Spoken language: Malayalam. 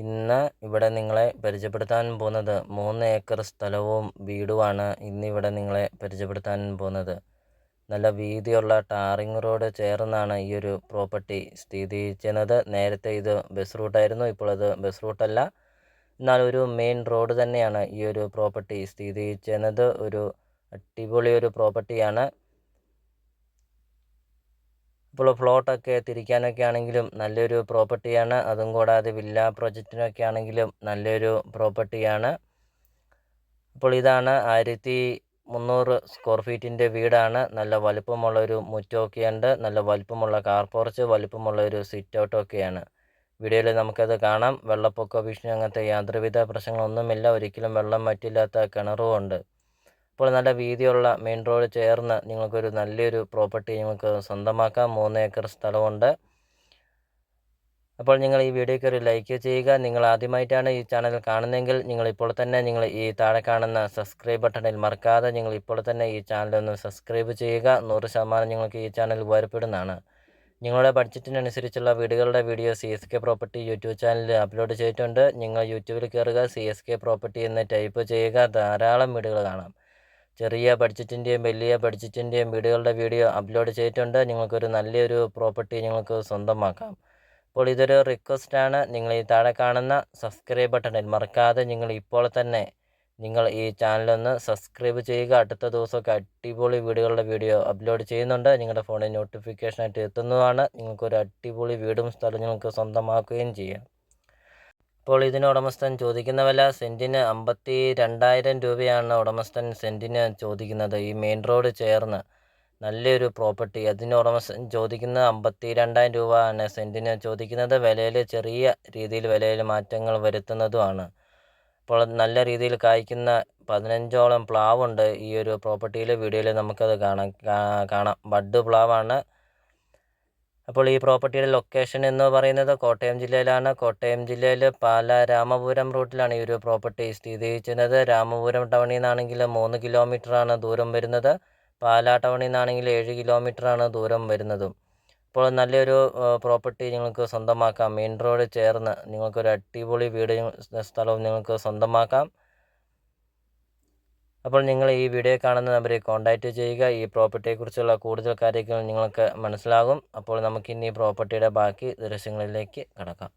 ഇന്ന് ഇവിടെ നിങ്ങളെ പരിചയപ്പെടുത്താൻ പോകുന്നത് 3 ഏക്കർ സ്ഥലവും വീടുമാണ് ഇന്നിവിടെ നിങ്ങളെ പരിചയപ്പെടുത്താൻ പോകുന്നത്. നല്ല വീതിയുള്ള ടാറിങ് റോഡ് ചേർന്നാണ് ഈ ഒരു പ്രോപ്പർട്ടി സ്ഥിതി ചെയ്യുന്നത്. നേരത്തെ ഇത് ബസ് റൂട്ടായിരുന്നു, ഇപ്പോൾ അത് ബസ് റൂട്ടല്ല. എന്നാൽ ഒരു മെയിൻ റോഡ് തന്നെയാണ് ഈ ഒരു പ്രോപ്പർട്ടി സ്ഥിതി ചെയ്യുന്നത്. ഒരു അടിപൊളി ഒരു പ്രോപ്പർട്ടിയാണ്. ഇപ്പോൾ പ്ലോട്ടൊക്കെ തിരിക്കാനൊക്കെ ആണെങ്കിലും നല്ലൊരു പ്രോപ്പർട്ടിയാണ്. അതും കൂടാതെ വില്ല പ്രൊജക്റ്റിനൊക്കെ ആണെങ്കിലും നല്ലൊരു പ്രോപ്പർട്ടിയാണ്. അപ്പോൾ ഇതാണ് 1300 സ്ക്വയർ ഫീറ്റിൻ്റെ വീടാണ്. നല്ല വലുപ്പമുള്ള ഒരു മുറ്റമൊക്കെയുണ്ട്. നല്ല വലുപ്പമുള്ള കാർ പോർച്ച്, വലുപ്പമുള്ള ഒരു സിറ്റ് ഔട്ടൊക്കെയാണ്. വീഡിയോയിൽ നമുക്കത് കാണാം. വെള്ളപ്പൊക്ക ഭീഷണി അങ്ങനത്തെ യാതൊരുവിധ പ്രശ്നങ്ങളൊന്നുമില്ല. ഒരിക്കലും വെള്ളം വറ്റില്ലാത്ത കിണറും ഉണ്ട്. ഇപ്പോൾ നല്ല വീതിയുള്ള മെയിൻ റോഡ് ചേർന്ന് നിങ്ങൾക്കൊരു നല്ലൊരു പ്രോപ്പർട്ടി നിങ്ങൾക്ക് സ്വന്തമാക്കാം. 3 ഏക്കർ സ്ഥലമുണ്ട്. അപ്പോൾ നിങ്ങൾ ഈ വീഡിയോയ്ക്ക് ഒരു ലൈക്ക് ചെയ്യുക. നിങ്ങൾ ആദ്യമായിട്ടാണ് ഈ ചാനൽ കാണുന്നതെങ്കിൽ നിങ്ങൾ ഇപ്പോൾ തന്നെ ഈ താഴെ കാണുന്ന സബ്സ്ക്രൈബ് ബട്ടണിൽ മറക്കാതെ നിങ്ങൾ ഇപ്പോൾ തന്നെ ഈ ചാനൽ ഒന്ന് സബ്സ്ക്രൈബ് ചെയ്യുക. 100% നിങ്ങൾക്ക് ഈ ചാനൽ ഉപകാരപ്പെടുന്നതാണ്. നിങ്ങളുടെ ബഡ്ജറ്റിനനുസരിച്ചുള്ള വീടുകളുടെ വീഡിയോ CSK പ്രോപ്പർട്ടി യൂട്യൂബ് ചാനലിൽ അപ്ലോഡ് ചെയ്തിട്ടുണ്ട്. നിങ്ങൾ യൂട്യൂബിൽ കയറുക, CSK പ്രോപ്പർട്ടി എന്ന് ടൈപ്പ് ചെയ്യുക. ധാരാളം വീടുകൾ കാണാം. ചെറിയ ബഡ്ജറ്റിൻ്റെയും വലിയ ബഡ്ജറ്റിൻ്റെയും വീടുകളുടെ വീഡിയോ അപ്ലോഡ് ചെയ്തിട്ടുണ്ട്. നിങ്ങൾക്കൊരു നല്ലൊരു പ്രോപ്പർട്ടി നിങ്ങൾക്ക് സ്വന്തമാക്കാം. അപ്പോൾ ഇതൊരു റിക്വസ്റ്റാണ്. നിങ്ങൾ ഈ താഴെ കാണുന്ന സബ്സ്ക്രൈബ് ബട്ടണിൽ മറക്കാതെ നിങ്ങൾ ഇപ്പോൾ തന്നെ നിങ്ങൾ ഈ ചാനലൊന്ന് സബ്സ്ക്രൈബ് ചെയ്യുക. അടുത്ത ദിവസമൊക്കെ അടിപൊളി വീടുകളുടെ വീഡിയോ അപ്ലോഡ് ചെയ്യുന്നുണ്ട്. നിങ്ങളുടെ ഫോണിൽ നോട്ടിഫിക്കേഷനായിട്ട് എത്തുന്നതാണ്. നിങ്ങൾക്കൊരു അടിപൊളി വീടും സ്ഥലവും നിങ്ങൾക്ക് സ്വന്തമാക്കുകയും ചെയ്യാം. അപ്പോൾ ഇതിന് ഉടമസ്ഥൻ ചോദിക്കുന്ന വില സെൻറ്റിന് 52,000 രൂപയാണ് ഉടമസ്ഥൻ സെൻറ്റിന് ചോദിക്കുന്നത്. ഈ മെയിൻ റോഡ് ചേർന്ന് നല്ലൊരു പ്രോപ്പർട്ടി. അതിന് ഉടമസ്ഥൻ ചോദിക്കുന്നത് 52,000 രൂപ ആണ് സെൻറ്റിന് ചോദിക്കുന്നത്. വിലയിൽ ചെറിയ രീതിയിൽ വിലയിൽ മാറ്റങ്ങൾ വരുത്തുന്നതുമാണ്. അപ്പോൾ നല്ല രീതിയിൽ കായ്ക്കുന്ന 15ഓളം പ്ലാവുണ്ട് ഈ ഒരു പ്രോപ്പർട്ടിയിൽ. വീഡിയോയിൽ നമുക്കത് കാണാം. ബഡ് പ്ലാവാണ്. അപ്പോൾ ഈ പ്രോപ്പർട്ടിയുടെ ലൊക്കേഷൻ എന്ന് പറയുന്നത് കോട്ടയം ജില്ലയിലാണ്. കോട്ടയം ജില്ലയിൽ പാലാ രാമപുരം റൂട്ടിലാണ് ഈ ഒരു പ്രോപ്പർട്ടി സ്ഥിതി ചെയ്യുന്നത്. രാമപുരം ടൗണിൽ നിന്നാണെങ്കിൽ 3 കിലോമീറ്ററാണ് ദൂരം വരുന്നത്. പാലാ ടൗണിൽ നിന്നാണെങ്കിൽ 7 കിലോമീറ്ററാണ് ദൂരം വരുന്നതും. അപ്പോൾ നല്ലൊരു പ്രോപ്പർട്ടി നിങ്ങൾക്ക് സ്വന്തമാക്കാം. മെയിൻ റോഡ് ചേർന്ന് നിങ്ങൾക്കൊരു അടിപൊളി വീട് സ്ഥലവും നിങ്ങൾക്ക് സ്വന്തമാക്കാം. അപ്പോൾ നിങ്ങൾ ഈ വീഡിയോ കാണുന്ന നമ്പറിൽ കോൺടാക്റ്റ് ചെയ്യുക. ഈ പ്രോപ്പർട്ടിയെക്കുറിച്ചുള്ള കൂടുതൽ കാര്യങ്ങൾ നിങ്ങൾക്ക് മനസ്സിലാകും. അപ്പോൾ നമുക്കിനി ഈ പ്രോപ്പർട്ടിയുടെ ബാക്കി ദൃശ്യങ്ങളിലേക്ക് കടക്കാം.